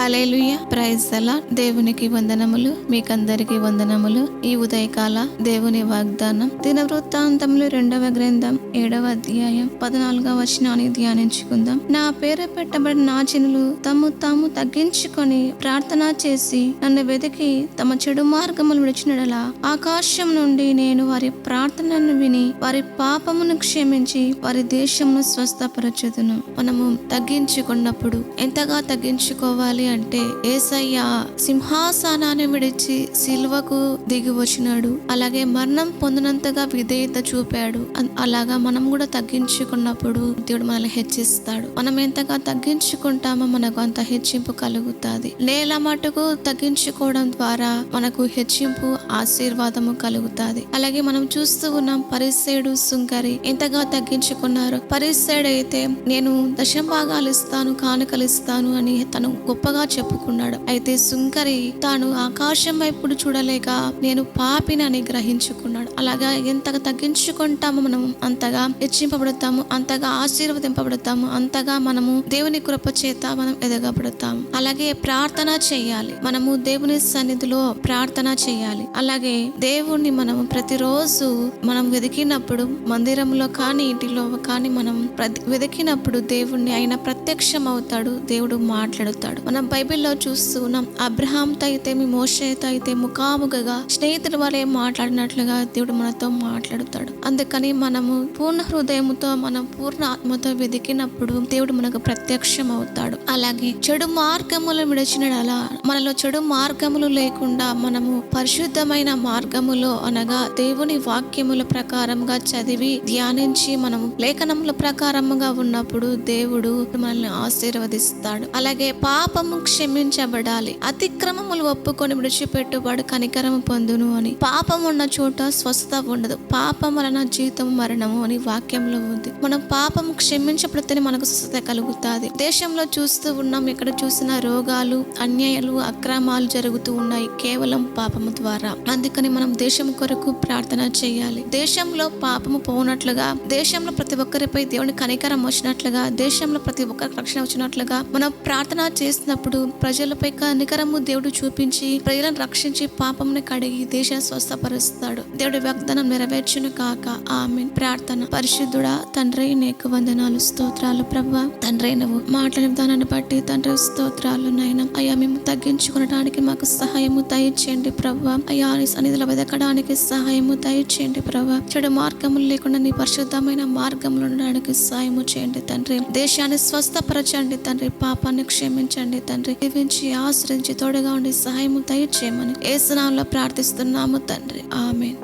Hallelujah, praise the lord. దేవునికి వందనములు, మీకందరికి వందనములు. ఈ ఉదయకాల దేవుని వాగ్దానం దినవృత్తాంతములు 2వ గ్రంథం 7వ అధ్యాయం 14వ వచనాన్ని ధ్యానించుకుందాం. నా పేరు పెట్టబడిన నా జనులు తాము తగ్గించుకొని ప్రార్థన చేసి నన్ను వెతికి తమ చెడు మార్గములు విడిచినడలా ఆకాశం నుండి నేను వారి ప్రార్థనను విని వారి పాపమును క్షమించి వారి దేశమును స్వస్థపరచుదును. మనము తగ్గించుకున్నప్పుడు ఎంతగా తగ్గించుకోవాలి అంటే, యేసయ్య సింహాసనాన్ని విడిచి సిలువకు దిగి వచ్చినాడు. అలాగే మరణం పొందినంతగా విధేయత చూపాడు. అలాగా మనం కూడా తగ్గించుకున్నప్పుడు దేవుడు మనల్ని హెచ్చిస్తాడు. మనం ఎంతగా తగ్గించుకుంటామో మనకు అంత హెచ్చింపు కలుగుతుంది. నేల మటుకు తగ్గించుకోవడం ద్వారా మనకు హెచ్చింపు, ఆశీర్వాదము కలుగుతుంది. అలాగే మనం చూస్తూ ఉన్నాం, పరిసేయుడు సుంకరి ఎంతగా తగ్గించుకున్నారు. పరిసేయుడు అయితే నేను దశంభాగాలు ఇస్తాను, కానుకలు ఇస్తాను అని తను గొప్పగా చెప్పుకున్నాడు. అయితే సుంకరి తాను ఆకాశం వైపు చూడలేక నేను పాపినని గ్రహించుకున్నాడు. అలాగా ఎంతగా తగ్గించుకుంటామో మనం అంతగా హెచ్చింపబడతాము, అంతగా ఆశీర్వదింపబడతాము, అంతగా మనము దేవుని కృప చేత మనం ఎదగబడతాము. అలాగే ప్రార్థన చేయాలి. మనము దేవుని సన్నిధిలో ప్రార్థన చేయాలి. అలాగే దేవుణ్ణి మనము ప్రతిరోజు మనం వెతికినప్పుడు, మందిరంలో కానీ ఇంటిలో కానీ మనం వెతికినప్పుడు దేవుణ్ణి ఆయన ప్రత్యక్షం అవుతాడు. దేవుడు మాట్లాడుతాడు. మనం బైబిల్లో చూస్తూ ఉన్నాం, అబ్రహాంతో అయితే మోషేతో అయితే ముఖాముఖగా స్నేహితుల వలె మాట్లాడినట్లుగా దేవుడు మనతో మాట్లాడుతాడు. అందుకని మనము పూర్ణ హృదయముతో, మనం పూర్ణ ఆత్మతో వెతికినప్పుడు దేవుడు మనకు ప్రత్యక్షం అవుతాడు. అలాగే చెడు మార్గములు విడిచినలా, మనలో చెడు మార్గములు లేకుండా మనము పరిశుద్ధమైన మార్గములో అనగా దేవుని వాక్యముల ప్రకారంగా చదివి ధ్యానించి మనము లేఖనముల ప్రకారముగా ఉన్నప్పుడు దేవుడు మనల్ని ఆశీర్వదిస్తాడు. అలాగే పాపము క్షమించబడాలి. అతిక్రమములు ఒప్పుకొని విడిచిపెట్టువాడు కనికరము పొందును అని. పాపం ఉన్న చోట స్వస్థత ఉండదు. పాపం వలన జీవితం మరణము అని వాక్యంలో ఉంది. మనం పాపము క్షమించబడితేనే మనకు స్వస్థత కలుగుతుంది. దేశంలో చూస్తూ ఉన్నాం, ఎక్కడ చూసిన రోగాలు, అన్యాయాలు, అక్రమాలు జరుగుతూ ఉన్నాయి కేవలం పాపము ద్వారా. అందుకని మనం దేశం కొరకు ప్రార్థన చేయాలి. దేశంలో పాపము పోనట్లుగా, దేశంలో ప్రతి ఒక్కరిపై దేవుని కనికరం వచ్చినట్లుగా, దేశంలో ప్రతి ఒక్కరికి రక్షణ వచ్చినట్లుగా మనం ప్రార్థన చేసినప్పుడు ప్రజలపై కనికరము దేవుడు చూపించి ప్రజలను రక్షించి పాపమును కడిగి దేశాన్ని స్వస్థపరుస్తాడు. దేవుడి వాగ్దానం నెరవేర్చును కాక. ఆమేన్. ప్రార్థన. పరిశుద్ధుడా తండ్రి, నీకు వందనాలు, స్తోత్రాలు ప్రభువా. తండ్రి, నువ్వు మాట్లాడిన దానాన్ని బట్టి తండ్రి స్తోత్రాలు నాయనా. అయ్యా, మేము తగ్గించుకోవడానికి మాకు సహాయము దయచేయండి ప్రభువా. అయ్యా, నీ సన్నిధిలో వెదకడానికి సహాయము దయచేయండి ప్రభువా. చెడు మార్గములు లేకుండా నీ పరిశుద్ధమైన మార్గంలో ఉండడానికి సహాయము చేయండి తండ్రి. దేశాన్ని స్వస్థపరచండి తండ్రి. పాపాన్ని క్షమించండి తండ్రి. దీవించి ఆశ్రయించి తోడుగా ఉండి సహాయము దయచేయమని యేసు నామములో ప్రార్థిస్తున్నాము తండ్రి. ఆమేన్.